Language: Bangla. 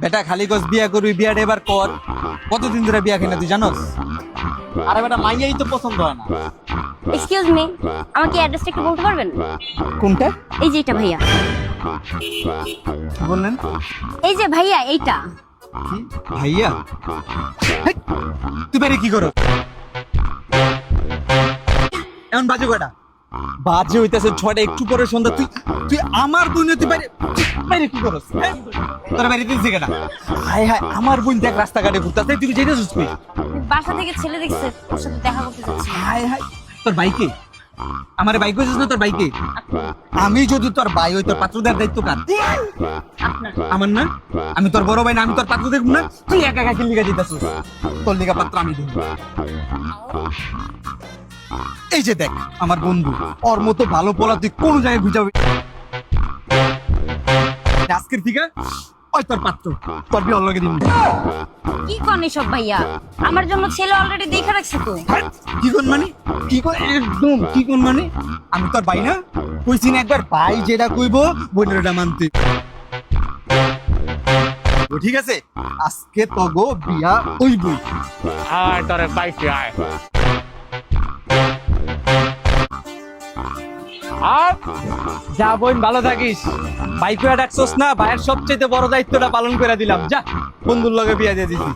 বেটা খালি গছ বিয়া করবি, বিয়াটা এবার কর। কতদিন ধরে বিয়া খাই না তুই জানোস? আরে বেটা মাইয়াই তো পছন্দ হয় না। এক্সকিউজ মি, আমাকে অ্যাড্রেসটা একটু বলতে পারবেন? কোনটা এই যে এটা ভাইয়া। কি বললেন? এই যে ভাইয়া এইটা। কি? ভাইয়া? হেই, তুই বাইরে কি করো? এমন বাজে কয়টা? বাজে হইতেছে 6টা, একটু পরে সন্ধ্যা। তুই তুই আমার বোন, তুই বাইরে বাইরে কি করস? তোর বাইরে দিয়েছি কেটা? হায় হায়, আমার বোন দেখ রাস্তাঘাটে ঘুরতেছে, তুই যেতেছিস কই? বাসা থেকে ছেলে দেখছে, ওর সাথে দেখা করতে যাচ্ছি। হায় হায়, তোর বাইকে? আমার বাইক হয়েছিস না তোর বাইকে? আমি যদি তোর ভাই হই, তোর পাত্র দেওয়ার দায়িত্ব কার? আপনার। আমার না? আমি তোর বড় ভাই না? আমি তোর পাত্র দেখব না? তুই একা একা কিল লিগা দিতেছিস। তোর লিগা পাত্র আমি দেব। এই যে দেখ আমার বন্ধু, ওর মতো ভালো পোলা তুই কোন জায়গায় বুঝাবি? আজকের থেকে ওই তোর পাত্র, তোর বিয়ে লগে দিবি। কি কোন এসব ভাইয়া? আমার জন্য ছেলে অলরেডি দেখে রাখছে তো। কি কোন মানে? কি কোন? একদম কি কোন মানে? আমি তোর ভাই না? কইছি না একবার, ভাই যেটা কইবো বোনের ওটা মানতে। ও ঠিক আছে, আজকে তগো বিয়া হইবই। আয় তোরে বাইকে আয়। আর যা বোন, ভালো থাকিস। বাইক ডাকছস না, ভাইয়ের সবচেয়ে বড় দায়িত্বটা পালন করে দিলাম। যা, বন্ধুর লগে বিয়া দিয়ে দিছি।